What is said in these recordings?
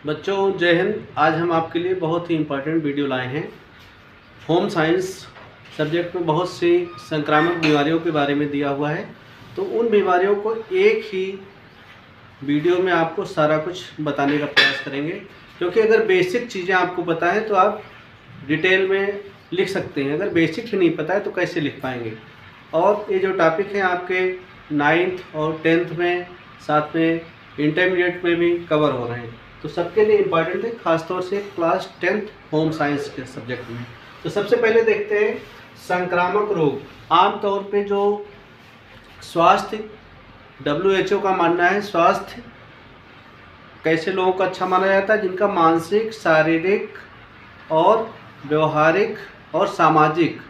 बच्चों जय हिंद। आज हम आपके लिए बहुत ही इम्पोर्टेंट वीडियो लाए हैं। होम साइंस सब्जेक्ट में बहुत सी संक्रामक बीमारियों के बारे में दिया हुआ है, तो उन बीमारियों को एक ही वीडियो में आपको सारा कुछ बताने का प्रयास करेंगे, क्योंकि अगर बेसिक चीज़ें आपको पता है तो आप डिटेल में लिख सकते हैं। अगर बेसिक ही नहीं पता है तो कैसे लिख पाएंगे। और ये जो टॉपिक है आपके 9th और 10th में, साथ में इंटरमीडिएट में भी कवर हो रहे हैं, तो सबके लिए इम्पॉर्टेंट है, खासतौर से क्लास 10th होम साइंस के सब्जेक्ट में। तो सबसे पहले देखते हैं संक्रामक रोग। आमतौर पे जो स्वास्थ्य WHO का मानना है, स्वास्थ्य कैसे लोगों का अच्छा माना जाता है, जिनका मानसिक, शारीरिक और व्यवहारिक और सामाजिक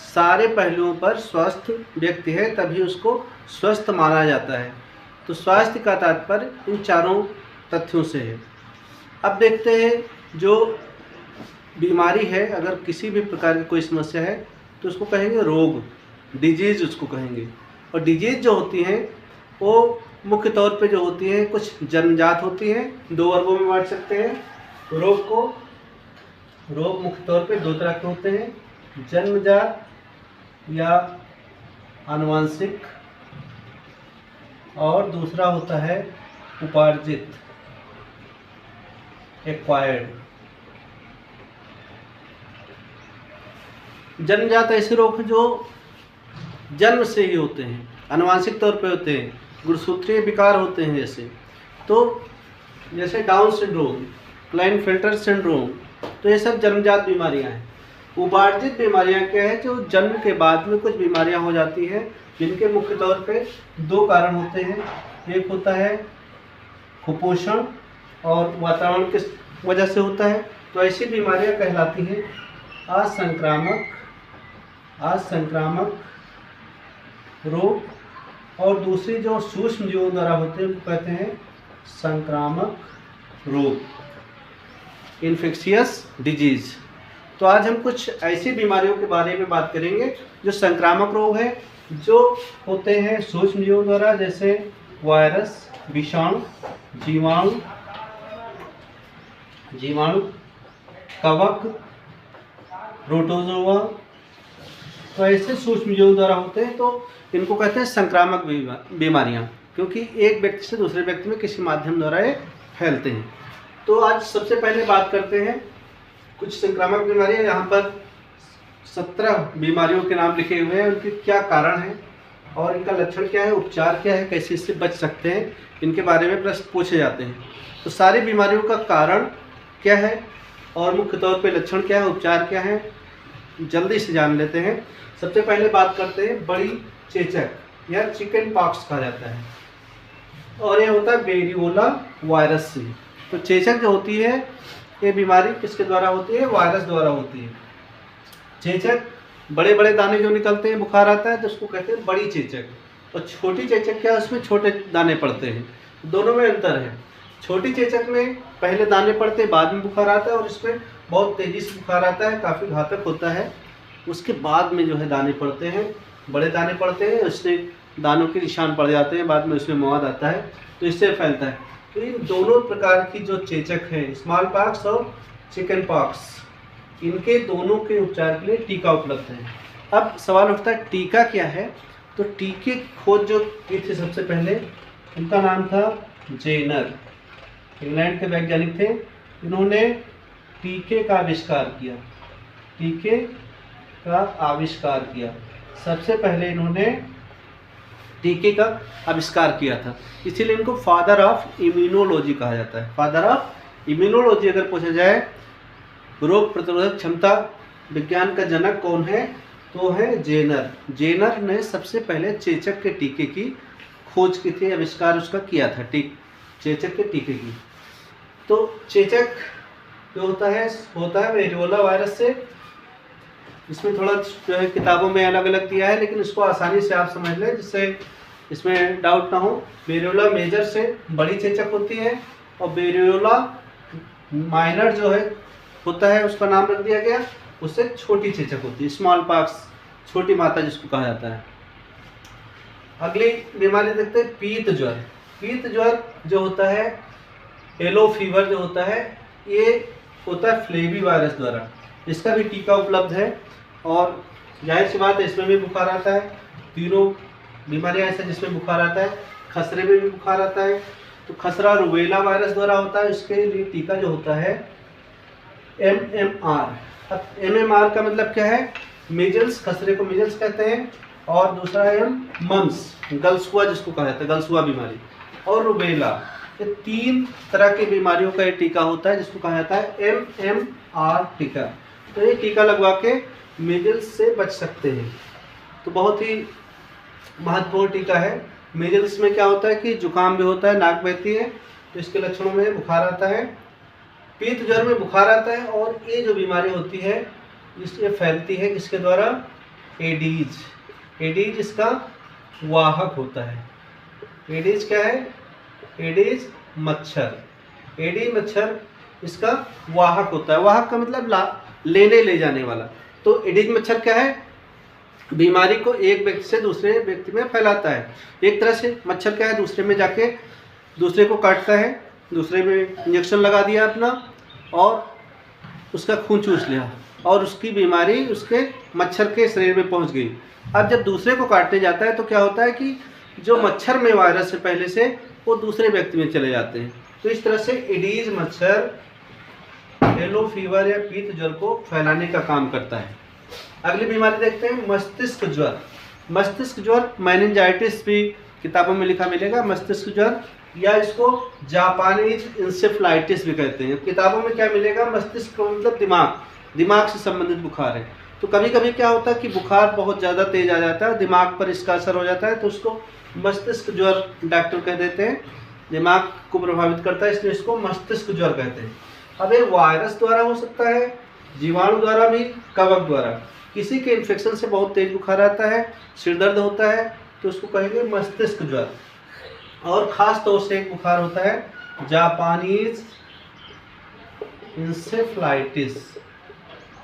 सारे पहलुओं पर स्वस्थ व्यक्ति है, तभी उसको स्वस्थ माना जाता है। तो स्वास्थ्य का तात्पर्य इन चारों तथ्यों से है। अब देखते हैं जो बीमारी है, अगर किसी भी प्रकार की कोई समस्या है तो उसको कहेंगे रोग, डिजीज़ उसको कहेंगे। और डिजीज़ जो होती हैं वो मुख्य तौर पे जो होती हैं कुछ जन्मजात होती हैं। दो वर्गों में बांट सकते हैं रोग को। रोग मुख्य तौर पे दो तरह के होते हैं, जन्मजात या आनुवंशिक, और दूसरा होता है उपार्जित, एक्वायर्ड। जन्मजात ऐसे रोग हैं जो जन्म से ही होते हैं, आनुवंशिक तौर पे होते हैं, गुणसूत्रीय विकार होते हैं जैसे डाउन सिंड्रोम, क्लाइनफेल्टर सिंड्रोम, तो ये सब जन्मजात बीमारियां हैं। उपार्जित बीमारियां क्या है, जो जन्म के बाद में कुछ बीमारियां हो जाती हैं, जिनके मुख्य तौर पे दो कारण होते हैं। एक होता है कुपोषण और वातावरण की वजह से होता है, तो ऐसी बीमारियां कहलाती हैं असंक्रामक रोग। और दूसरी जो सूक्ष्म जीवों द्वारा होते हैं उनको कहते हैं संक्रामक रोग, इन्फेक्शियस डिजीज। तो आज हम कुछ ऐसी बीमारियों के बारे में बात करेंगे जो संक्रामक रोग है, जो होते हैं सूक्ष्म जीवों द्वारा, जैसे वायरस, विषाणु, जीवाणु, कवक, प्रोटोजोआ। तो ऐसे सूक्ष्म जीवों द्वारा होते हैं, तो इनको कहते हैं संक्रामक बीमारियां, क्योंकि एक व्यक्ति से दूसरे व्यक्ति में किसी माध्यम द्वारा ये फैलते हैं। तो आज सबसे पहले बात करते हैं कुछ संक्रामक बीमारियां। यहाँ पर 17 बीमारियों के नाम लिखे हुए हैं, उनके क्या कारण हैं और इनका लक्षण क्या है, उपचार क्या है, कैसे इससे बच सकते हैं, इनके बारे में प्रश्न पूछे जाते हैं। तो सारी बीमारियों का कारण क्या है और मुख्य तौर पे लक्षण क्या है, उपचार क्या है, जल्दी से जान लेते हैं। सबसे पहले बात करते हैं बड़ी चेचक या चिकन पॉक्स कहा जाता है, और ये होता है वेरियोला वायरस से। तो चेचक जो होती है, ये बीमारी किसके द्वारा होती है, वायरस द्वारा होती है। चेचक बड़े बड़े दाने जो निकलते हैं, बुखार आता है तो उसको कहते हैं बड़ी चेचक। और छोटी चेचक क्या है, उसमें छोटे दाने पड़ते हैं, दोनों में अंतर है। छोटी चेचक में पहले दाने पड़ते हैं, बाद में बुखार आता है, और इसमें बहुत तेज़ी से बुखार आता है, काफ़ी घातक होता है। उसके बाद में जो है दाने पड़ते हैं, बड़े दाने पड़ते हैं, उससे दानों के निशान पड़ जाते हैं, बाद में उसमें मवाद आता है, तो इससे फैलता है। तो इन दोनों प्रकार की जो चेचक है, स्मॉल पॉक्स और चिकन पॉक्स, इनके दोनों के उपचार के लिए टीका उपलब्ध है। अब सवाल उठता है टीका क्या है। तो टीके की खोज जो की थी सबसे पहले, उनका नाम था जेनर, इंग्लैंड के वैज्ञानिक थे। इन्होंने टीके का आविष्कार किया सबसे पहले इन्होंने टीके का आविष्कार किया था, इसीलिए इनको फादर ऑफ इम्यूनोलॉजी कहा जाता है। फादर ऑफ इम्यूनोलॉजी अगर पूछा जाए, रोग प्रतिरोधक क्षमता विज्ञान का जनक कौन है, तो है जेनर। जेनर ने सबसे पहले चेचक के टीके की खोज की थी, आविष्कार उसका किया था, चेचक के टीके की। तो चेचक जो होता है वेरियोला वायरस से। इसमें थोड़ा जो है किताबों में अलग अलग दिया है, लेकिन इसको आसानी से आप समझ लें जिससे इसमें डाउट ना हो। वेरियोला मेजर से बड़ी चेचक होती है, और वेरियोला माइनर जो है होता है, उसका नाम रख दिया गया, उससे छोटी चेचक होती है, स्मॉल पॉक्स, छोटी माता जिसको कहा जाता है। अगली बीमारी देखते हैं पीत ज्वर। पीत ज्वर जो होता है येलो फीवर जो होता है ये होता है फ्लेवी वायरस द्वारा, इसका भी टीका उपलब्ध है। और जाहिर सी बात है इसमें भी बुखार आता है, तीनों बीमारियां ऐसे जिसमें बुखार आता है। खसरे में भी बुखार आता है, तो खसरा रूबेला वायरस द्वारा होता है, इसके लिए टीका जो होता है MMR। अब MMR का मतलब क्या है, मीजल्स, खसरे को मीजल्स कहते हैं, और दूसरा है मम्स, गलसुआ जिसको कहा जाता है, गलसुआ बीमारी, और रूबेला। ये 3 तरह की बीमारियों का ये टीका होता है जिसको कहा जाता है MMR टीका। तो ये टीका लगवा के मीजल्स से बच सकते हैं, तो बहुत ही महत्वपूर्ण टीका है। मीजल्स में क्या होता है कि जुकाम भी होता है, नाक बहती है, तो इसके लक्षणों में बुखार आता है, पीत ज्वर में बुखार आता है, और ये जो बीमारी होती है ये फैलती है किसके द्वारा, एडीज। एडीज इसका वाहक होता है। एडीज क्या है, एडीज मच्छर। एडीज मच्छर इसका वाहक होता है। वाहक का मतलब लेने ले जाने वाला। तो एडीज मच्छर क्या है, बीमारी को एक व्यक्ति से दूसरे व्यक्ति में फैलाता है। एक तरह से मच्छर क्या है, दूसरे में जाके दूसरे को काटता है, दूसरे में इंजेक्शन लगा दिया अपना और उसका खून चूस लिया, और उसकी बीमारी उसके मच्छर के शरीर में पहुंच गई। अब जब दूसरे को काटने जाता है तो क्या होता है कि जो मच्छर में वायरस है पहले से, वो दूसरे व्यक्ति में चले जाते हैं। तो इस तरह से एडीज मच्छर येलो फीवर या पीत ज्वर को फैलाने का काम करता है। अगली बीमारी देखते हैं, मस्तिष्क ज्वर। मस्तिष्क ज्वर, मेनिंजाइटिस भी किताबों में लिखा मिलेगा, मस्तिष्क ज्वर, या इसको जापानीज इंसेफ्लाइटिस भी कहते हैं। किताबों में क्या मिलेगा, मस्तिष्क का मतलब दिमाग, दिमाग से संबंधित बुखार है। तो कभी कभी क्या होता है कि बुखार बहुत ज़्यादा तेज आ जाता है, दिमाग पर इसका असर हो जाता है, तो उसको मस्तिष्क ज्वर डॉक्टर कह देते हैं, दिमाग को प्रभावित करता है, इसलिए इसको मस्तिष्क ज्वर कहते हैं। अब ये वायरस द्वारा हो सकता है, जीवाणु द्वारा भी, कवक द्वारा। किसी के इन्फेक्शन से बहुत तेज बुखार आता है, सिर दर्द होता है, तो उसको कहेंगे मस्तिष्क ज्वर। और ख़ास तौर से एक बुखार होता है जापानीज इंसेफ्लाइटिस।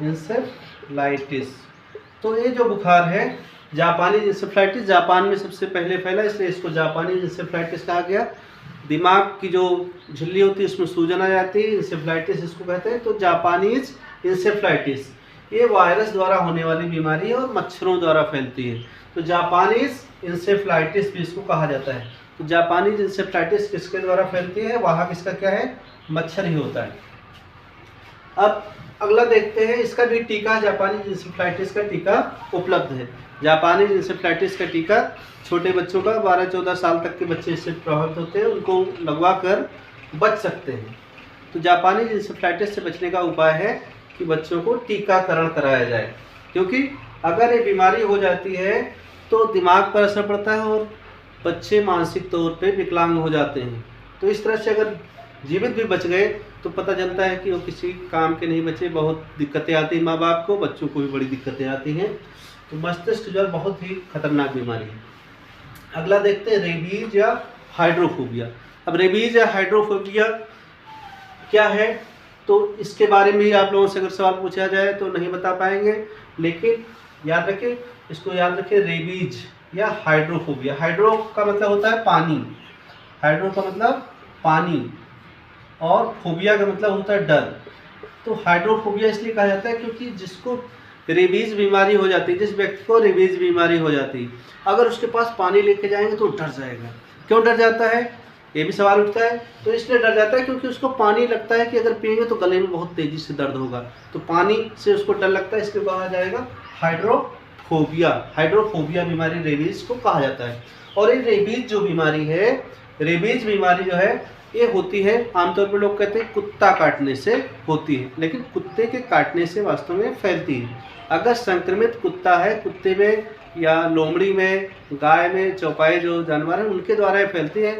इंसेफ्लाइटिस, तो ये जो बुखार है जापानीज इंसेफ्लाइटिस, जापान में सबसे पहले फैला, इसलिए इसको जापानीज इंसेफ्लाइटिस कहा गया। दिमाग की जो झिल्ली होती है उसमें सूजन आ जाती है, इंसेफ्लाइटिस इसको कहते हैं। तो जापानीज इंसेफ्लाइटिस ये वायरस द्वारा होने वाली बीमारी है और मच्छरों द्वारा फैलती है, तो जापानीज इंसेफ्लाइटिस भी इसको कहा जाता है। तो जापानीज इंसेफ्लाइटिस किसके द्वारा फैलती है, वाहक इसका क्या है, मच्छर ही होता है। अब अगला देखते हैं, इसका भी टीका, जापानीज इंसेफ्लाइटिस का टीका उपलब्ध है। जापानीज इंसेफ्लाइटिस का टीका छोटे बच्चों का, 12-14 साल तक के बच्चे इससे प्रभावित होते हैं, उनको लगवा कर बच सकते हैं। तो जापानीज इंसेफ्लाइटिस से बचने का उपाय है कि बच्चों को टीकाकरण कराया जाए, क्योंकि अगर ये बीमारी हो जाती है तो दिमाग पर असर पड़ता है और बच्चे मानसिक तौर पे विकलांग हो जाते हैं। तो इस तरह से अगर जीवित भी बच गए तो पता चलता है कि वो किसी काम के नहीं बचे, बहुत दिक्कतें आती हैं माँ बाप को, बच्चों को भी बड़ी दिक्कतें आती हैं। तो मस्तिष्क ज्वर बहुत ही खतरनाक बीमारी है। अगला देखते हैं, रेबीज या हाइड्रोफोबिया। अब रेबीज या हाइड्रोफोबिया क्या है, तो इसके बारे में ही आप लोगों से अगर सवाल पूछा जाए तो नहीं बता पाएंगे, लेकिन याद रखें, इसको याद रखें, रेबीज या हाइड्रोफोबिया। हाइड्रो का मतलब होता है पानी, हाइड्रो का मतलब पानी, और फोबिया का मतलब होता है डर। तो हाइड्रोफोबिया इसलिए कहा जाता है क्योंकि जिसको रेबीज बीमारी हो जाती है, जिस व्यक्ति को रेबीज बीमारी हो जाती है, अगर उसके पास पानी लेके जाएंगे तो डर जाएगा। क्यों डर जाता है, ये भी सवाल उठता है। तो इसलिए डर जाता है क्योंकि उसको पानी लगता है कि अगर पिएंगे तो गले में बहुत तेज़ी से दर्द होगा, तो पानी से उसको डर लगता है, इसलिए कहा जाएगा हाइड्रोफोबिया। हाइड्रोफोबिया बीमारी रेबीज को कहा जाता है। और ये रेबीज जो बीमारी है, रेबीज बीमारी जो है ये होती है, आमतौर पर लोग कहते हैं कुत्ता काटने से होती है, लेकिन कुत्ते के काटने से वास्तव में फैलती है। अगर संक्रमित कुत्ता है, कुत्ते में या लोमड़ी में, गाय में, चौपाई जो जानवर हैं उनके द्वारा ये फैलती है,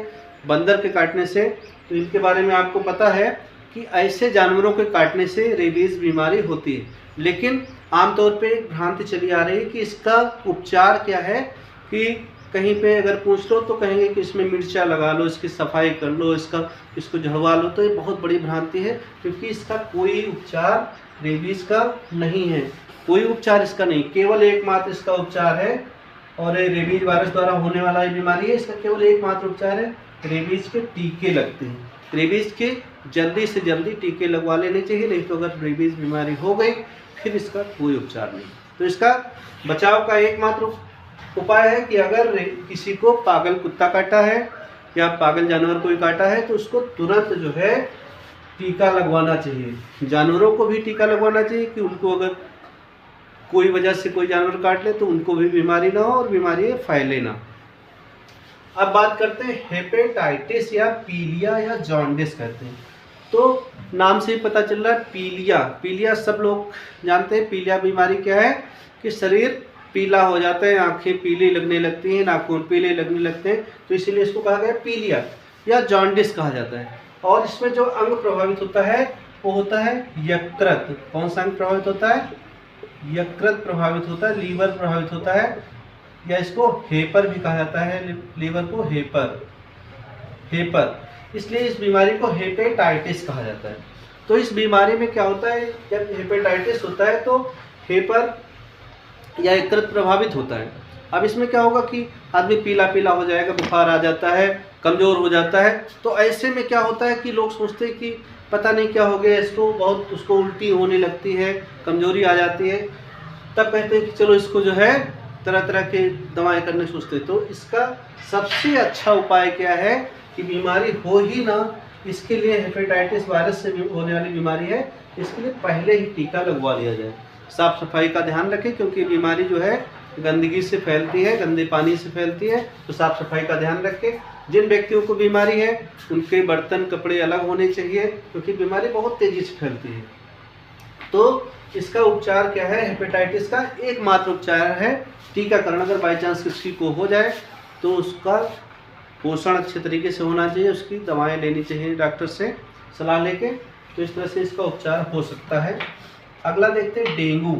बंदर के काटने से। तो इनके बारे में आपको पता है कि ऐसे जानवरों के काटने से रेबीज बीमारी होती है। लेकिन आमतौर पे एक भ्रांति चली आ रही है कि इसका उपचार क्या है, कि कहीं पे अगर पूछ लो तो कहेंगे कि इसमें मिर्चा लगा लो, इसकी सफाई कर लो, इसको झड़वा लो। तो ये बहुत बड़ी भ्रांति है, क्योंकि इसका कोई उपचार रेबीज का नहीं है, कोई उपचार इसका नहीं, केवल एकमात्र इसका उपचार है। और ये रेबीज वायरस द्वारा होने वाला ये बीमारी है, इसका केवल एकमात्र उपचार है, रेबीज के टीके लगते हैं। रेबीज़ के जल्दी से जल्दी टीके लगवा लेने चाहिए, नहीं तो अगर रेबीज़ बीमारी हो गई फिर इसका कोई उपचार नहीं। तो इसका बचाव का एकमात्र उपाय है कि अगर किसी को पागल कुत्ता काटा है या पागल जानवर कोई काटा है तो उसको तुरंत जो है टीका लगवाना चाहिए। जानवरों को भी टीका लगवाना चाहिए कि उनको अगर कोई वजह से कोई जानवर काट ले तो उनको भी बीमारी ना हो और बीमारी फैले ना। अब बात करते हैं हेपेटाइटिस या पीलिया या जॉन्डिस कहते हैं। तो नाम से ही पता चल रहा है पीलिया, पीलिया सब लोग जानते हैं। पीलिया बीमारी क्या है कि शरीर पीला हो जाता है, आंखें पीली लगने लगती हैं, नाखून पीले लगने लगते हैं, तो इसीलिए इसको कहा गया पीलिया या जॉन्डिस कहा जाता है। और इसमें जो अंग प्रभावित होता है वो होता है यकृत। कौन सा अंग प्रभावित होता है? यकृत प्रभावित होता है, लीवर प्रभावित होता है, या इसको हेपर भी कहा जाता है, लीवर को हेपर। इसलिए इस बीमारी को हेपेटाइटिस कहा जाता है। तो इस बीमारी में क्या होता है, जब हेपेटाइटिस होता है तो हेपर या यकृत प्रभावित होता है। अब इसमें क्या होगा कि आदमी पीला पीला हो जाएगा, बुखार आ जाता है, कमज़ोर हो जाता है। तो ऐसे में क्या होता है कि लोग सोचते हैं कि पता नहीं क्या हो गया इसको, बहुत उसको उल्टी होने लगती है, कमज़ोरी आ जाती है। तब कहते हैं कि चलो इसको जो है तरह तरह के दवाएं करने सोचते। तो इसका सबसे अच्छा उपाय क्या है कि बीमारी हो ही ना, इसके लिए हेपेटाइटिस वायरस से होने वाली बीमारी है, इसके लिए पहले ही टीका लगवा लिया जाए। साफ़ सफाई का ध्यान रखें क्योंकि बीमारी जो है गंदगी से फैलती है, गंदे पानी से फैलती है। तो साफ़ सफाई का ध्यान रखें। जिन व्यक्तियों को बीमारी है उनके बर्तन कपड़े अलग होने चाहिए क्योंकि बीमारी बहुत तेज़ी से फैलती है। तो इसका उपचार क्या है? हेपेटाइटिस का एकमात्र उपचार है टीकाकरण। अगर बाई चांस किसी को हो जाए तो उसका पोषण अच्छे तरीके से होना चाहिए, उसकी दवाएं लेनी चाहिए डॉक्टर से सलाह लेके। तो इस तरह से इसका उपचार हो सकता है। अगला देखते हैं डेंगू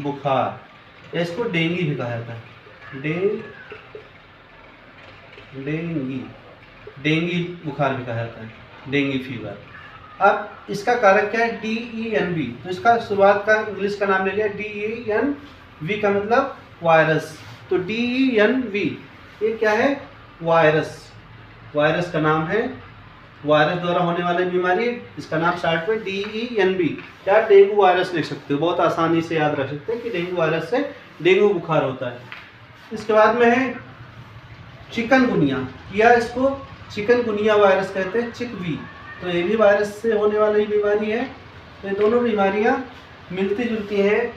बुखार, या इसको डेंगी भी कहा जाता है, डेंगी बुखार भी कहा जाता है, डेंगी फीवर। अब इसका कारक क्या है? DENV। तो इसका शुरुआत का इंग्लिश का नाम ले लिया, DENV का मतलब वायरस। तो DENV ये क्या है? वायरस का नाम है, वायरस द्वारा होने वाली बीमारी, इसका नाम स्टार्ट में DENV। क्या डेंगू वायरस लिख सकते हो, बहुत आसानी से याद रख सकते हैं कि डेंगू वायरस से डेंगू बुखार होता है। इसके बाद में है चिकनगुनिया, या इसको चिकनगुनिया वायरस कहते हैं, चिकवी। तो ये भी वायरस से होने वाली बीमारी है। तो ये दोनों बीमारियां मिलती जुलती हैं।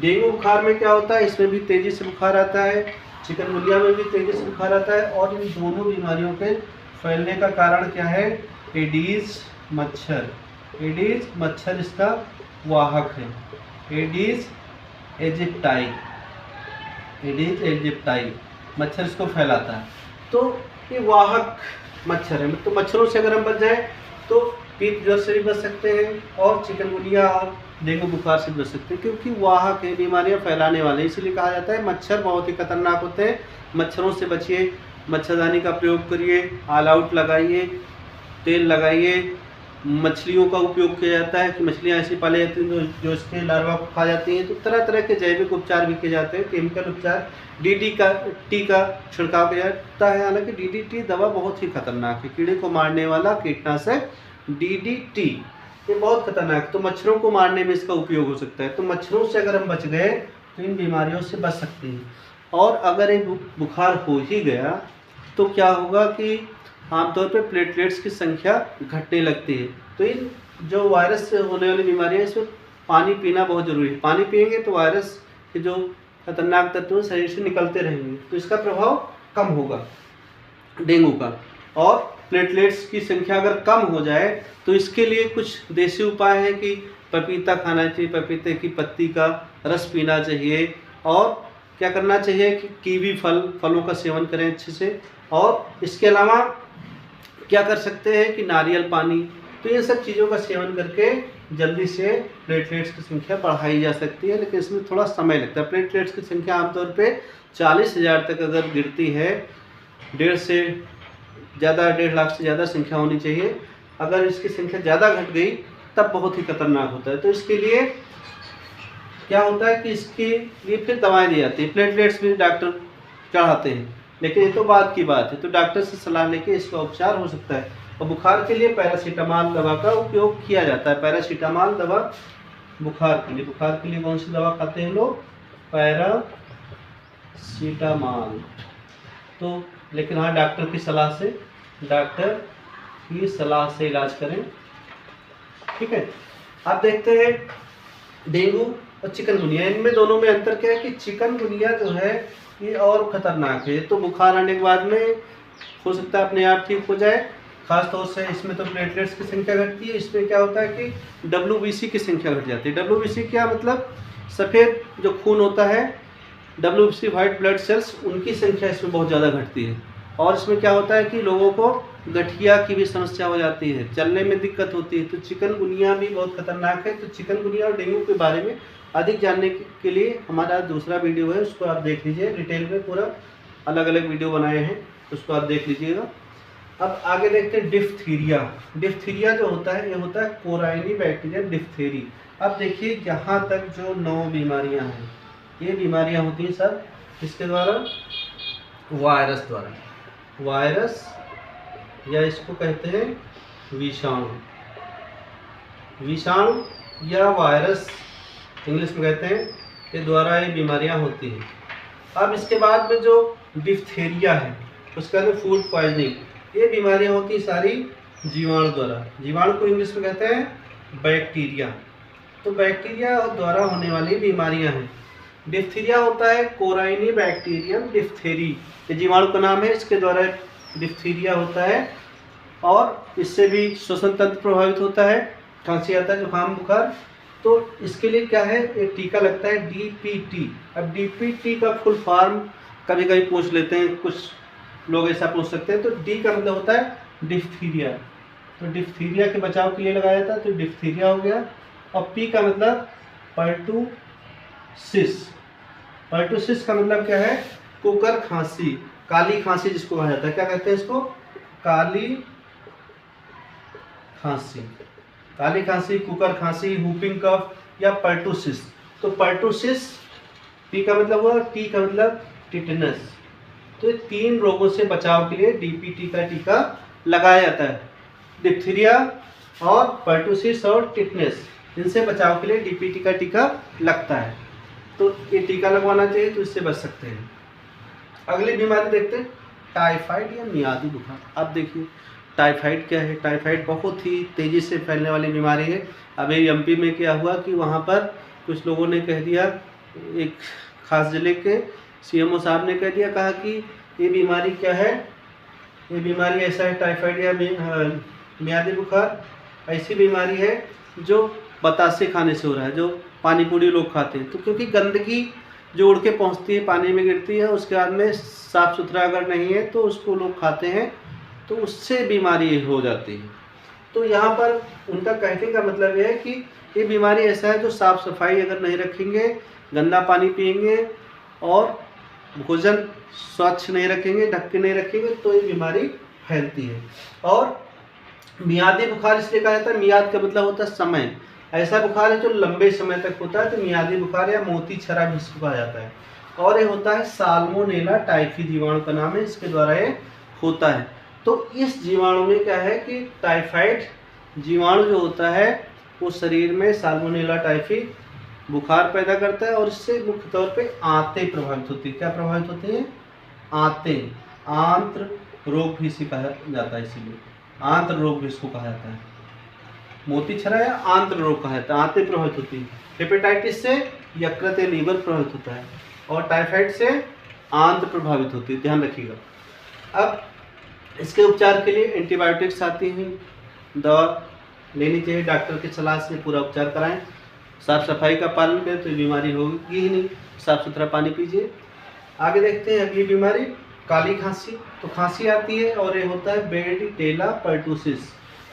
डेंगू बुखार में क्या होता है, इसमें भी तेज़ी से बुखार आता है, चिकनगुनिया में भी तेज़ी से बुखार आता है। और इन दोनों बीमारियों के फैलने का कारण क्या है? एडीज मच्छर इसका वाहक है, एडीज एजिप्टाई मच्छर इसको फैलाता है। तो ये वाहक मच्छर है। तो मच्छरों से अगर हम बच जाए तो पीत ज्वर से भी बच सकते हैं और चिकनगुनिया और डेंगू बुखार से बच सकते हैं, क्योंकि वाहक है, बीमारियां फैलाने वाले। इसीलिए कहा जाता है मच्छर बहुत ही खतरनाक होते हैं। मच्छरों से बचिए, मच्छरदानी का प्रयोग करिए, ऑल आउट लगाइए, तेल लगाइए। मछलियों का उपयोग किया जाता है कि मछलियाँ ऐसी पाली जाती हैं जो इसके लार्वा को खा जाती हैं। तो तरह तरह के जैविक उपचार भी किए जाते हैं, केमिकल उपचार। DDT का छिड़काव किया जाता है। हालांकि DDT दवा बहुत ही खतरनाक है, कीड़े को मारने वाला कीटनाशक DDT ये बहुत खतरनाक। तो मच्छरों को मारने में इसका उपयोग हो सकता है। तो मच्छरों से अगर हम बच गए तो इन बीमारियों से बच सकते हैं। और अगर एक बुखार हो ही गया तो क्या होगा कि आमतौर पर प्लेटलेट्स की संख्या घटने लगती है। तो इन जो वायरस से होने वाली बीमारियाँ, इसमें पानी पीना बहुत ज़रूरी है। पानी पिएंगे तो वायरस के जो खतरनाक तत्व शरीर से निकलते रहेंगे, तो इसका प्रभाव कम होगा डेंगू का। और प्लेटलेट्स की संख्या अगर कम हो जाए तो इसके लिए कुछ देसी उपाय है कि पपीता खाना चाहिए, पपीते की पत्ती का रस पीना चाहिए। और क्या करना चाहिए कि कीवी फलों का सेवन करें अच्छे से। और इसके अलावा क्या कर सकते हैं कि नारियल पानी, तो ये सब चीज़ों का सेवन करके जल्दी से प्लेटलेट्स की संख्या बढ़ाई जा सकती है। लेकिन इसमें थोड़ा समय लगता है। प्लेटलेट्स की संख्या आमतौर पे 40,000 तक अगर गिरती है, 1.5 लाख से ज़्यादा संख्या होनी चाहिए। अगर इसकी संख्या ज़्यादा घट गई तब बहुत ही खतरनाक होता है। तो इसके लिए क्या होता है कि इसके लिए फिर दवाएं दी जाती है। प्लेटलेट्स भी डॉक्टर चढ़ाते हैं लेकिन ये तो बाद की बात है। तो डॉक्टर से सलाह लेके इसका उपचार हो सकता है। और बुखार के लिए पैरासीटामॉल दवा का उपयोग किया जाता है। पैरासीटामॉल दवा बुखार के लिए कौन सी दवा खाते हैं लोग? पैरासीटामॉल। तो लेकिन हाँ, डॉक्टर की सलाह से इलाज करें, ठीक है। अब देखते हैं डेंगू और चिकनगुनिया, इनमें दोनों में अंतर क्या है कि चिकनगुनिया जो है ये और खतरनाक है। तो बुखार आने के बाद में हो सकता है अपने आप ठीक हो जाए, खास तौर से इसमें तो प्लेटलेट्स की संख्या घटती है। इसमें क्या होता है कि WBC की संख्या घट जाती है। WBC क्या मतलब? सफ़ेद जो खून होता है, WBC वाइट ब्लड सेल्स, उनकी संख्या इसमें बहुत ज़्यादा घटती है। और इसमें क्या होता है कि लोगों को गठिया की भी समस्या हो जाती है, चलने में दिक्कत होती है। तो चिकनगुनिया भी बहुत खतरनाक है। तो चिकनगुनिया और डेंगू के बारे में अधिक जानने के लिए हमारा दूसरा वीडियो है, उसको आप देख लीजिए। डिटेल में पूरा अलग अलग वीडियो बनाए हैं, उसको आप देख लीजिएगा। अब आगे देखते हैं डिफ्थीरिया। डिफ्थीरिया जो होता है, ये होता है कोराइनी बैक्टीरियम डिफ्थेरी। अब देखिए यहाँ तक जो 9 बीमारियाँ हैं, ये बीमारियाँ होती हैं सब किसके द्वारा? वायरस द्वारा। वायरस या इसको कहते हैं विषाणु या वायरस इंग्लिश में कहते हैं, के द्वारा ये बीमारियां होती हैं। अब इसके बाद में जो डिफ्थेरिया है, उसका जो फूड पॉइजनिंग, ये बीमारियां होती हैं सारी जीवाणु द्वारा। जीवाणु को इंग्लिश में कहते हैं बैक्टीरिया। तो बैक्टीरिया द्वारा होने वाली बीमारियां हैं। डिफ्थीरिया होता है कोराइनी बैक्टीरियम डिफ्थेरी, ये जीवाणु का नाम है, इसके द्वारा डिफ्थीरिया होता है। और इससे भी श्वसन तंत्र प्रभावित होता है, खांसी आता है, जुकाम, बुखार। तो इसके लिए क्या है, एक टीका लगता है DPT। अब DPT का फुल फॉर्म कभी कभी पूछ लेते हैं, कुछ लोग ऐसा पूछ सकते हैं। तो D का मतलब होता है डिफ्थीरिया, तो डिफ्थीरिया के बचाव के लिए लगाया जाता है, तो डिफ्थीरिया हो गया। और P का मतलब पर्टूसिस। पर्टूसिस का मतलब क्या है? कुकर खांसी, काली खांसी जिसको कहा जाता है। क्या कहते हैं इसको? काली खांसी, कुकर खांसी, हुपिंग कफ या पर्टूसिस। तो पर्टूसिस, पी का मतलब हुआ, टी का मतलब टिटेनस। तो 3 रोगों से बचाव के लिए DPT का टीका लगाया जाता है। डिप्थीरिया और पर्टूसिस और टिटेनस, इनसे बचाव के लिए DPT का टीका लगता है। तो ये टीका लगवाना चाहिए, तो इससे बच सकते हैं। अगली बीमारी देखते हैं, टाइफाइड या मियादी बुखार। अब देखिए टाइफाइड क्या है। टाइफाइड बहुत ही तेज़ी से फैलने वाली बीमारी है। अभी MP में क्या हुआ कि वहाँ पर कुछ लोगों ने कह दिया, एक खास ज़िले के CMO साहब ने कह दिया, कहा कि ये बीमारी क्या है, ये बीमारी ऐसा है, टाइफाइड या मियादी बुखार ऐसी बीमारी है जो बतासे खाने से हो रहा है, जो पानी पूरी लोग खाते हैं। तो क्योंकि गंदगी जो उड़ के पहुँचती है, पानी में गिरती है, उसके बाद में साफ़ सुथरा अगर नहीं है तो उसको लोग खाते हैं, तो उससे बीमारी हो जाती है। तो यहाँ पर उनका कहने का मतलब यह है कि ये बीमारी ऐसा है जो साफ़ सफाई अगर नहीं रखेंगे, गंदा पानी पिएंगे और भोजन स्वच्छ नहीं रखेंगे, ढक के नहीं रखेंगे, तो ये बीमारी फैलती है। और मियादी बुखार इसलिए कहा जाता है, मियाद का मतलब होता है समय। ऐसा बुखार है जो लंबे समय तक होता है, तो मियादी बुखार या मोती छरा भी इसको कहा जाता है। और ये होता है साल्मोनेला टाइफी, जीवाणु का नाम है, इसके द्वारा ये होता है। तो इस जीवाणु में क्या है कि टाइफाइड जीवाणु जो होता है वो शरीर में साल्मोनेला टाइफी बुखार पैदा करता है, और इससे मुख्य तौर पे आंतें प्रभावित होती है। क्या प्रभावित होती हैं? आंतें। आंत्र रोग भी इसे कहा जाता है, इसीलिए आंत्र रोग भी इसको कहा जाता है। मोती छरा या आंत्र रोग कहा जाता है, आंतें प्रभावित होती है। हेपेटाइटिस से यकृत लीवर प्रभावित होता है, और टाइफाइड से आंत्र प्रभावित होती है, ध्यान रखिएगा। अब इसके उपचार के लिए एंटीबायोटिक्स आती हैं, दवा लेनी चाहिए, डॉक्टर की सलाह से पूरा उपचार कराएं, साफ़ सफाई का पालन करें तो बीमारी होगी ही नहीं, साफ़ सुथरा पानी पीजिए। आगे देखते हैं अगली बीमारी, काली खांसी। तो खांसी आती है और ये होता है बेर्डिटेला पर्टूसिस,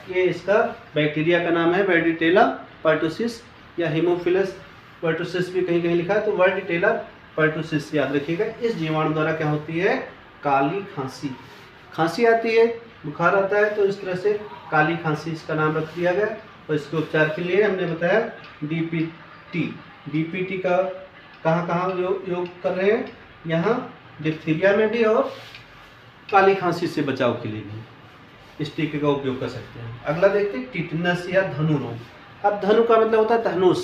ये इसका बैक्टीरिया का नाम है, बेर्डिटेला पर्टूसिस या हीमोफिलस पर्टूसिस भी कहीं कहीं लिखा है, तो बेर्डिटेला पर्टूसिस याद रखिएगा। इस जीवाणु द्वारा क्या होती है? काली खांसी। खांसी आती है, बुखार आता है, तो इस तरह से काली खांसी इसका नाम रख दिया गया। और इसके उपचार के लिए हमने बताया DPT का कहाँ योग कर रहे हैं, यहाँ डिप्थीरिया में भी और काली खांसी से बचाव के लिए भी इस टीके का उपयोग कर सकते हैं। अगला देखते हैं टिटनस या धनु रोग। अब धनु का मतलब होता है धनुष।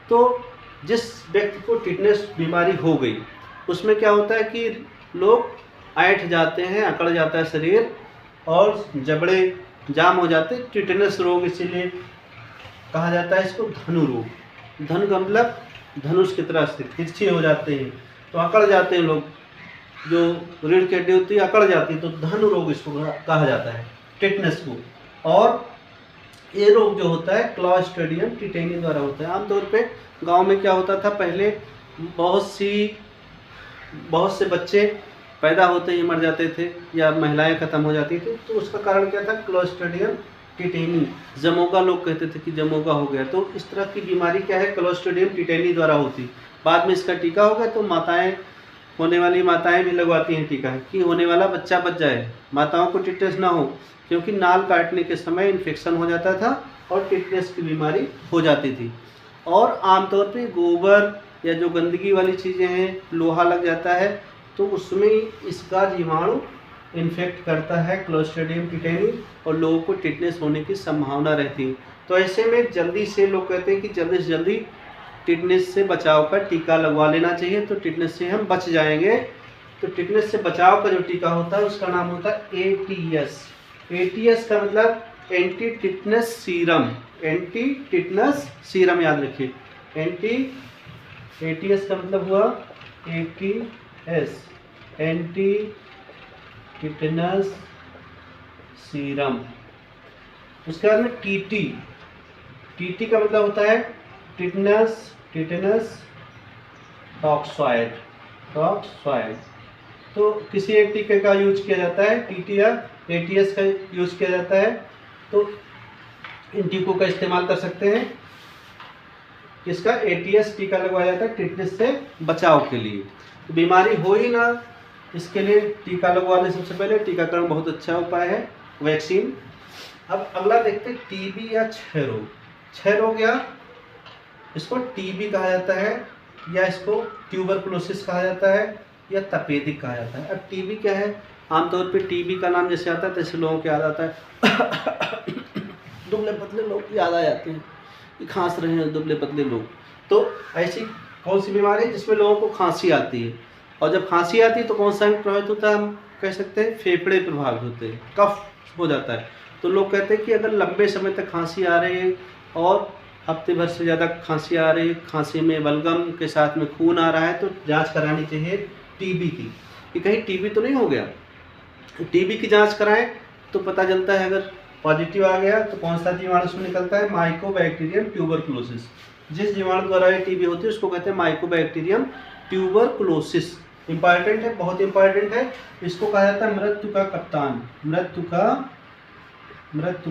तो जिस व्यक्ति को टिटनस बीमारी हो गई उसमें क्या होता है कि लोग ऐंठ जाते हैं, अकड़ जाता है शरीर और जबड़े जाम हो जाते हैं। टिटनस रोग इसीलिए कहा जाता है इसको धनु रोग। धनु का मतलब धनुष की तरह से तिरछे हो जाते हैं तो अकड़ जाते हैं लोग, जो रीढ़ की हड्डी होती है अकड़ जाती है, तो धनु रोग इसको कहा जाता है टिटनस को। और ये रोग जो होता है क्लॉस्ट्रिडियम टिटेनी द्वारा होता है। आमतौर पे गांव में क्या होता था, पहले बहुत से बच्चे पैदा होते ही मर जाते थे या महिलाएं खत्म हो जाती थी। तो उसका कारण क्या था, क्लॉस्ट्रिडियम टिटेनी। जमोगा लोग कहते थे कि जमोगा हो गया। तो इस तरह की बीमारी क्या है, क्लॉस्ट्रिडियम टिटेनी द्वारा होती। बाद में इसका टीका हो गया तो होने वाली माताएं भी लगवाती हैं टीका कि होने वाला बच्चा बच जाए, माताओं को टिटनेस ना हो, क्योंकि नाल काटने के समय इन्फेक्शन हो जाता था और टिटनेस की बीमारी हो जाती थी। और आमतौर पे गोबर या जो गंदगी वाली चीज़ें हैं, लोहा लग जाता है तो उसमें इसका जीवाणु इन्फेक्ट करता है क्लॉस्ट्रिडियम टिटेनी और लोगों को टिटनेस होने की संभावना रहती है। तो ऐसे में जल्दी से लोग कहते हैं कि जल्दी से जल्दी टिटनेस से बचाव का टीका लगवा लेना चाहिए, तो टिटनेस से हम बच जाएंगे। तो टिटनेस से बचाव का जो टीका होता है उसका नाम होता है ATS। ATS का मतलब anti tetanus serum. Anti tetanus serum याद रखिए। ATS का मतलब हुआ ATS, एंटी टिटनस सीरम। उसके बाद में TT का मतलब होता है टिटनस टॉक्साइड। तो किसी एक टीके का यूज किया जाता है, TT या ATS का यूज किया जाता है। तो इन टीकों का इस्तेमाल कर सकते हैं। इसका ATS टीका लगवाया जाता है टिटनेस से बचाव के लिए। तो बीमारी हो ही ना, इसके लिए टीका लगवाने सबसे पहले टीकाकरण बहुत अच्छा उपाय है, वैक्सीन। अब अगला देखते हैं TB या क्षय रोग। क्षय रोग या इसको TB कहा जाता है या इसको ट्यूबरकुलोसिस कहा जाता है या तपेदिक कहा जाता है। अब TB क्या है, आमतौर पे TB का नाम जैसे आता है तैसे लोगों को याद आता है दुबले पतले लोग याद आ जाते हैं कि खांस रहे हैं दुबले पतले लोग। तो ऐसी कौन सी बीमारी है जिसमें लोगों को खांसी आती है, और जब खांसी आती है तो कौन सा प्रभावित होता है, हम कह सकते हैं फेफड़े प्रभावित होते हैं, कफ हो जाता है। तो लोग कहते हैं कि अगर लंबे समय तक खांसी आ रही है और हफ्ते भर से ज़्यादा खांसी आ रही है, खांसी में बलगम के साथ में खून आ रहा है, तो जांच करानी चाहिए TB की कि कहीं TB तो नहीं हो गया। TB की जांच कराएं तो पता चलता है अगर पॉजिटिव आ गया तो कौन सा जीवाणु उसमें निकलता है, माइकोबैक्टीरियम ट्यूबरकुलोसिस। जिस जीवाणु द्वारा ये TB होती है उसको कहते हैं माइकोबैक्टीरियम ट्यूबरकुलोसिस। इंपॉर्टेंट है, बहुत इंपॉर्टेंट है। इसको कहा जाता है मृत्यु का कप्तान। मृत्यु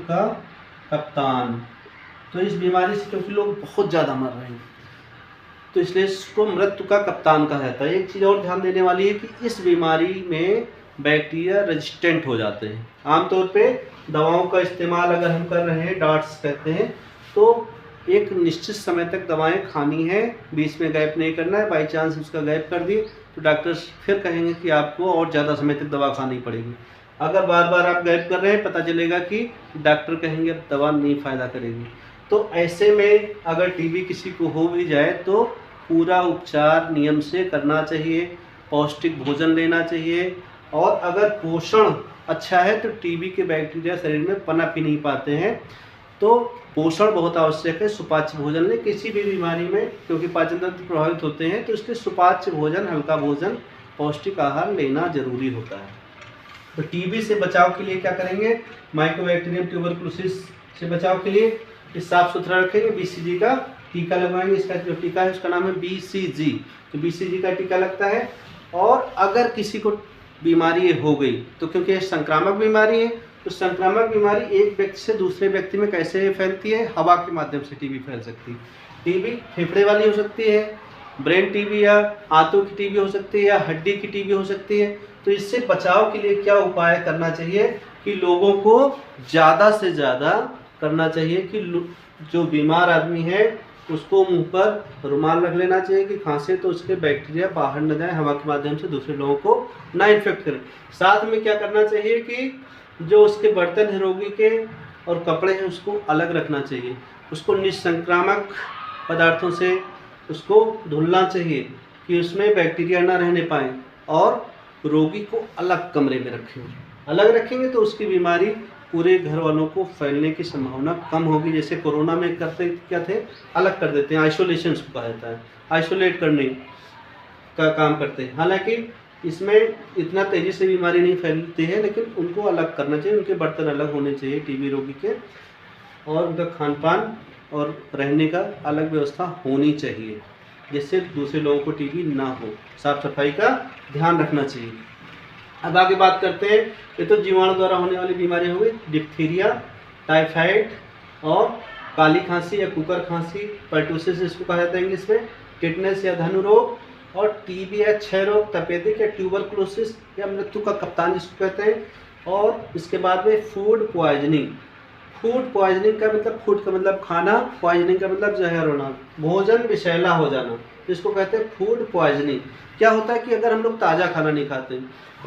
का कप्तान। तो इस बीमारी से क्योंकि लोग बहुत ज़्यादा मर रहे हैं तो इसलिए इसको मृत्यु का कप्तान कहा जाता है। एक चीज़ और ध्यान देने वाली है कि इस बीमारी में बैक्टीरिया रेजिस्टेंट हो जाते हैं। आमतौर पे दवाओं का इस्तेमाल अगर हम कर रहे हैं, डॉट्स कहते हैं, तो एक निश्चित समय तक दवाएं खानी है, बीच में गैप नहीं करना है। बाई चांस उसका गैप कर दिए तो डॉक्टर्स फिर कहेंगे कि आपको और ज़्यादा समय तक दवा खानी पड़ेगी। अगर बार बार आप गैप कर रहे हैं पता चलेगा कि डॉक्टर कहेंगे अब दवा नहीं फ़ायदा करेगी। तो ऐसे में अगर TB किसी को हो भी जाए तो पूरा उपचार नियम से करना चाहिए, पौष्टिक भोजन लेना चाहिए, और अगर पोषण अच्छा है तो TB के बैक्टीरिया शरीर में पनप ही नहीं पाते हैं। तो पोषण बहुत आवश्यक है। सुपाच्य भोजन लें किसी भी बीमारी में, क्योंकि पाचन तंत्र प्रभावित होते हैं, तो इसलिए सुपाच्य भोजन, हल्का भोजन, पौष्टिक आहार लेना जरूरी होता है। तो TB से बचाव के लिए क्या करेंगे, माइकोबैक्टीरियम ट्यूबरकुलोसिस से बचाव के लिए साफ सुथरा रखेंगे, BCG का टीका लगवाएंगे। इसका जो टीका है उसका नाम है BCG। तो BCG का टीका लगता है। और अगर किसी को बीमारी हो गई तो क्योंकि ये संक्रामक बीमारी है, तो संक्रामक बीमारी एक व्यक्ति से दूसरे व्यक्ति में कैसे फैलती है, हवा के माध्यम से TB फैल सकती है। TB फेफड़े वाली हो सकती है, ब्रेन TB या आंतों की TB हो सकती है, या हड्डी की TB हो सकती है। तो इससे बचाव के लिए क्या उपाय करना चाहिए कि लोगों को ज़्यादा से ज़्यादा करना चाहिए कि जो बीमार आदमी है उसको मुंह पर रुमाल रख लेना चाहिए कि खांसे तो उसके बैक्टीरिया बाहर न जाए, हवा के माध्यम से दूसरे लोगों को ना इन्फेक्ट करें। साथ में क्या करना चाहिए कि जो उसके बर्तन है रोगी के और कपड़े हैं उसको अलग रखना चाहिए, उसको निसंक्रामक पदार्थों से उसको धुलना चाहिए कि उसमें बैक्टीरिया ना रहने पाए, और रोगी को अलग कमरे में रखें। अलग रखेंगे तो उसकी बीमारी पूरे घर वालों को फैलने की संभावना कम होगी। जैसे कोरोना में करते क्या थे, अलग कर देते हैं, आइसोलेशन उसको कहा जाता है, आइसोलेट करने का काम करते हैं। हालांकि इसमें इतना तेज़ी से बीमारी नहीं फैलती है, लेकिन उनको अलग करना चाहिए, उनके बर्तन अलग होने चाहिए टीबी रोगी के, और उनका खान पान और रहने का अलग व्यवस्था होनी चाहिए, जिससे दूसरे लोगों को टीबी ना हो। साफ सफाई का ध्यान रखना चाहिए। अब आगे बात करते हैं, ये तो जीवाणु द्वारा होने वाली बीमारी हो गई, डिप्थीरिया, टाइफाइड और काली खांसी या कुकर खांसी, पर्टूसिस इसको कहा जाता है इंग्लिश में, टिटनेस या धनु रोग, और टीबी या क्षय रोग, तपेदिक या ट्यूबरकुलोसिस या मृत्यु का कप्तान जिसको कहते हैं। और इसके बाद में फूड पॉइजनिंग। फूड पॉइजनिंग का मतलब, फूड का मतलब खाना, पॉइजनिंग का मतलब जहर होना, भोजन विषैला हो जाना, इसको कहते हैं फूड पॉइजनिंग। क्या होता है कि अगर हम लोग ताज़ा खाना नहीं खाते,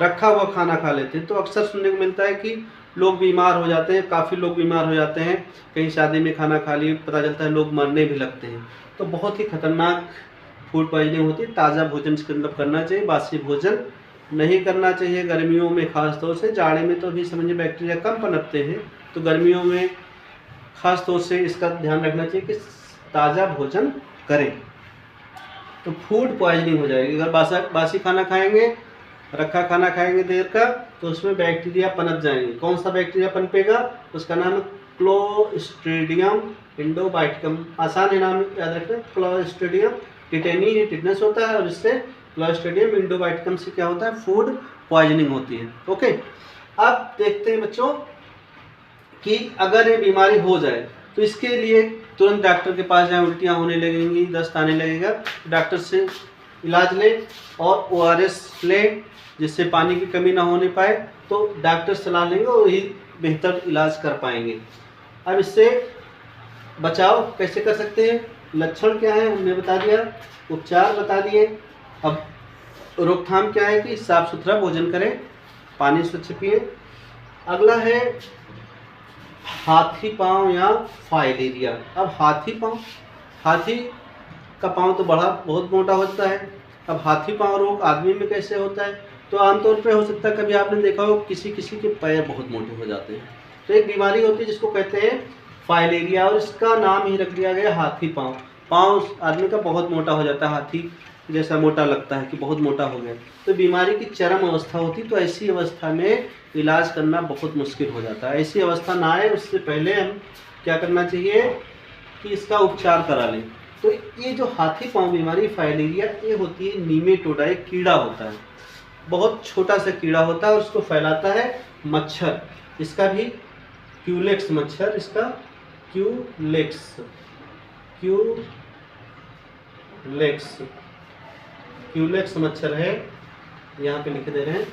रखा हुआ खाना खा लेते हैं, तो अक्सर सुनने को मिलता है कि लोग बीमार हो जाते हैं, काफ़ी लोग बीमार हो जाते हैं। कहीं शादी में खाना खा लिए, पता चलता है लोग मरने भी लगते हैं। तो बहुत ही खतरनाक फूड पॉइजनिंग होती है। ताज़ा भोजन इसके अंदर करना चाहिए, बासी भोजन नहीं करना चाहिए। गर्मियों में खास तौर से, जाड़े में तो भी समझिए बैक्टीरिया कम पनपते हैं, तो गर्मियों में खास तौर से इसका ध्यान रखना चाहिए कि ताज़ा भोजन करें, तो फूड पॉइजनिंग हो जाएगी। अगर बासी खाना खाएंगे, रखा खाना खाएंगे देर का, तो उसमें बैक्टीरिया पनप जाएंगे। कौन सा बैक्टीरिया पनपेगा? उसका नाम क्लोस्ट्रीडियम इंडोबाइटिकम। आसान है नाम याद रखना, क्लोस्ट्रीडियम। टिटेनी ही टिटनेस होता है, और इससे क्लोस्ट्रीडियम इंडोबाइटिकम से क्या होता है, फूड पॉइजनिंग होती है। ओके, अब देखते हैं बच्चों कि अगर ये बीमारी हो जाए तो इसके लिए तुरंत डॉक्टर के पास जाएं। उल्टियाँ होने लगेंगी, दस्त आने लगेगा, डॉक्टर से इलाज लें और ORS लें, जिससे पानी की कमी ना होने पाए। तो डॉक्टर सलाह लेंगे और वही बेहतर इलाज कर पाएंगे। अब इससे बचाव कैसे कर सकते हैं, लक्षण क्या है हमने बता दिया, उपचार बता दिए। अब रोकथाम क्या है कि साफ सुथरा भोजन करें, पानी स्वच्छ पिए। अगला है हाथी पांव या फाइलेरिया। अब हाथी का पांव तो बहुत मोटा होता है। अब हाथी पांव रोग आदमी में कैसे होता है? तो आमतौर पे हो सकता है, कभी आपने देखा हो किसी के पैर बहुत मोटे हो जाते हैं, तो एक बीमारी होती है जिसको कहते हैं फाइलेरिया, और इसका नाम ही रख दिया गया हाथी पांव। पांव आदमी का बहुत मोटा हो जाता है, हाथी जैसा मोटा लगता है कि बहुत मोटा हो गया, तो बीमारी की चरम अवस्था होती। तो ऐसी अवस्था में इलाज करना बहुत मुश्किल हो जाता है। ऐसी अवस्था ना आए उससे पहले हम क्या करना चाहिए कि इसका उपचार करा लें। तो ये जो हाथी पांव बीमारी फाइलेरिया, ये होती है नीमेटोडा, एक कीड़ा होता है, बहुत छोटा सा कीड़ा होता है, और उसको फैलाता है मच्छर। इसका भी क्यूलेक्स मच्छर, इसका क्यूलेक्स मच्छर है, यहाँ पे लिख दे रहे हैं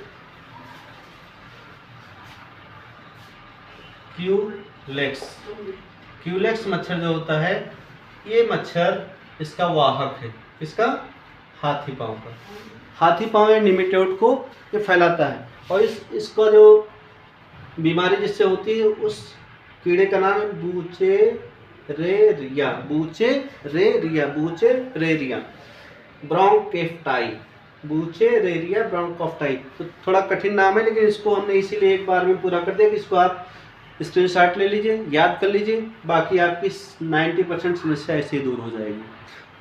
क्यूलेक्स मच्छर जो होता है, ये मच्छर इसका वाहक है, इसका हाथी पांव का। हाथी पांव या निमेटोड को ये फैलाता है, और इसका जो बीमारी जिससे होती है उस कीड़े का नाम है बूचेरेरिया ब्रोंकोफ्टाई। तो थोड़ा कठिन नाम है, लेकिन इसको हमने इसीलिए एक बार में पूरा कर दिया कि इसको आप स्क्रीनशॉट ले लीजिए, याद कर लीजिए, बाकी आपकी 90% समस्या ऐसे ही दूर हो जाएगी।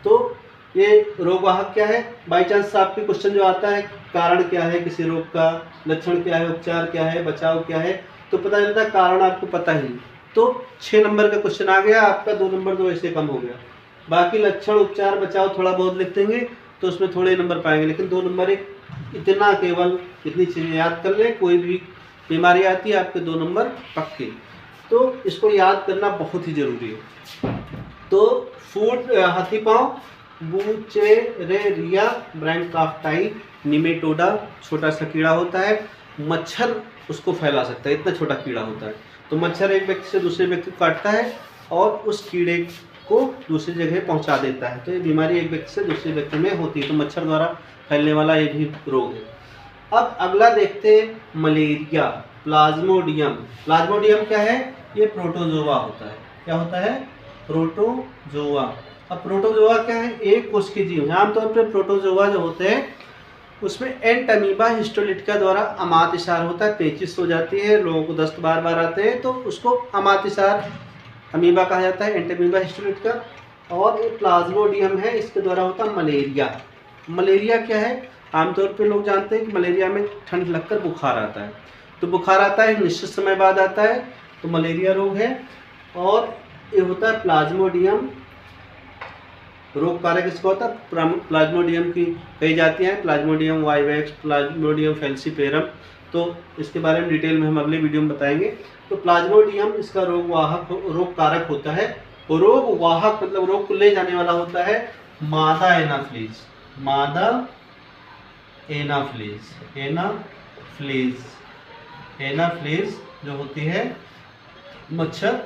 तो ये रोगवाहक क्या है, बाई चांस आपके क्वेश्चन जो आता है कारण क्या है किसी रोग का, लक्षण क्या है, उपचार क्या है, बचाव क्या है, तो पता चलता है कारण आपको पता ही, तो 6 नंबर का क्वेश्चन आ गया, आपका 2 नंबर तो ऐसे कम हो गया। बाकी लक्षण, उपचार, बचाव थोड़ा बहुत लिख देंगे तो उसमें थोड़े नंबर पाएंगे, लेकिन 2 नंबर इतना, केवल इतनी चीज़ें याद कर लें। कोई भी बीमारी आती है आपके 2 नंबर पक्के, तो इसको याद करना बहुत ही जरूरी है। तो हाथी पांव, बूचेरेरिया ब्रोंकोफ्टाई, निमेटोडा, छोटा सा कीड़ा होता है, मच्छर उसको फैला सकता है, इतना छोटा कीड़ा होता है। तो मच्छर एक व्यक्ति से दूसरे व्यक्ति को काटता है और उस कीड़े को दूसरी जगह पहुंचा देता है। तो ये बीमारी एक व्यक्ति से दूसरे व्यक्ति में होती है, तो मच्छर द्वारा फैलने वाला ये भी रोग है। अब अगला देखते हैं मलेरिया, प्लाज्मोडियम। प्लाज्मोडियम क्या है? ये प्रोटोजोआ होता है। क्या होता है? प्रोटोजोआ। अब प्रोटोजोआ क्या है? एक कोश के जीव। आमतौर पर प्रोटोजोआ जो होते हैं उसमें एंट अमीबा हिस्टोलिटिका द्वारा अमात्यसार होता है, पेचिश हो जाती है, लोगों को दस्त बार बार आते हैं, तो उसको अमात्यसार अमीबा कहा जाता है, एंट अमीबा हिस्टोलिटिका। और ये प्लाज्मोडियम है, इसके द्वारा होता है मलेरिया। मलेरिया क्या है? आमतौर पे लोग जानते हैं कि मलेरिया में ठंड लगकर बुखार आता है, तो बुखार आता है निश्चित समय बाद आता है, तो मलेरिया रोग है। और ये होता है प्लाज्मोडियम। रोग कारक इसका होता है प्लाज्मोडियम की कई जातियाँ हैं, प्लाज्मोडियम वाइवेक्स, प्लाज्मोडियम फैल्सीपेरम। तो इसके बारे में डिटेल में हम अगले वीडियो में बताएंगे। तो प्लाज्मोडियम इसका रोग कारक होता है। रोग वाहक मतलब रोग को ले जाने वाला होता है मादा एनाफ्लीज। मादा एनाफ्लीज, एनाफ्लीज जो होती है मच्छर,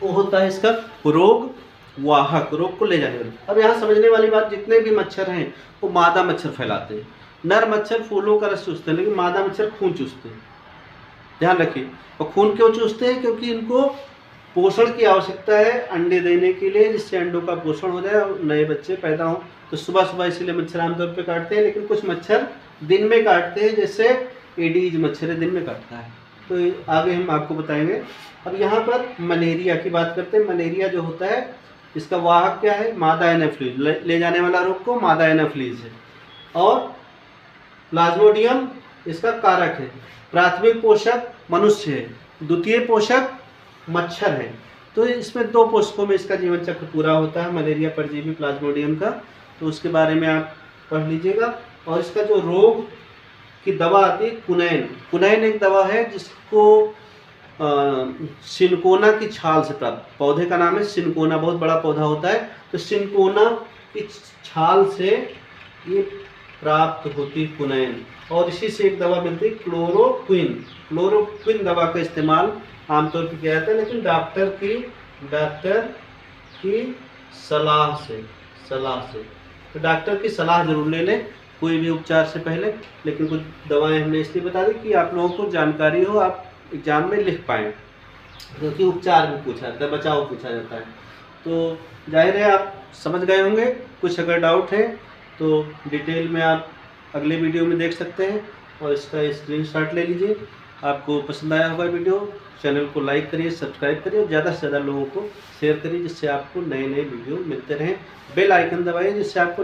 वो होता है इसका रोग वाहक, रोग को ले जाने वाला। अब यहाँ समझने वाली बात, जितने भी मच्छर हैं वो मादा मच्छर फैलाते हैं। नर मच्छर फूलों का रस चूसते हैं, लेकिन मादा मच्छर खून चूसते हैं। ध्यान रखिए। और खून क्यों चूसते हैं? क्योंकि इनको पोषण की आवश्यकता है अंडे देने के लिए, जिससे अंडों का पोषण हो जाए और नए बच्चे पैदा हों। तो सुबह सुबह इसीलिए मच्छर आमतौर पर काटते हैं, लेकिन कुछ मच्छर दिन में काटते हैं, जैसे एडीज मच्छर है, दिन में काटता है। तो आगे हम आपको बताएंगे। अब यहाँ पर मलेरिया की बात करते हैं। मलेरिया जो होता है इसका वाहक क्या है? मादा एनाफ्लीज। ले जाने वाला रोग को मादा एनाफ्लीज है। और प्लाज्मोडियम इसका कारक है। प्राथमिक पोषक मनुष्य है, द्वितीय पोषक मच्छर है। तो इसमें 2 पोषकों में इसका जीवन चक्र पूरा होता है, मलेरिया परजीवी प्लाज्मोडियम का। तो उसके बारे में आप पढ़ लीजिएगा। और इसका जो रोग की दवा आती है कुनैन। कुनैन एक दवा है जिसको सिनकोना की छाल से प्राप्त, पौधे का नाम है सिनकोना, बहुत बड़ा पौधा होता है। तो सिनकोना की छाल से ये प्राप्त होती कुनैन। और इसी से एक दवा मिलती है क्लोरोक्विन। क्लोरोक्विन दवा का इस्तेमाल आमतौर पर किया जाता है, लेकिन डॉक्टर की सलाह से। तो डॉक्टर की सलाह जरूर ले लें कोई भी उपचार से पहले। लेकिन कुछ दवाएं हमने इसलिए बता दी कि आप लोगों को जानकारी हो, आप एग्जाम में लिख पाएँ, क्योंकि उपचार भी पूछा जाता है, बचाव पूछा जाता है। तो जाहिर है आप समझ गए होंगे। कुछ अगर डाउट है तो डिटेल में आप अगले वीडियो में देख सकते हैं, और इसका स्क्रीनशॉट ले लीजिए। आपको पसंद आया होगा वीडियो, चैनल को लाइक करिए, सब्सक्राइब करिए और ज़्यादा से ज़्यादा लोगों को शेयर करिए, जिससे आपको नए नए वीडियो मिलते रहें। बेल आइकन दबाइए, जिससे आपको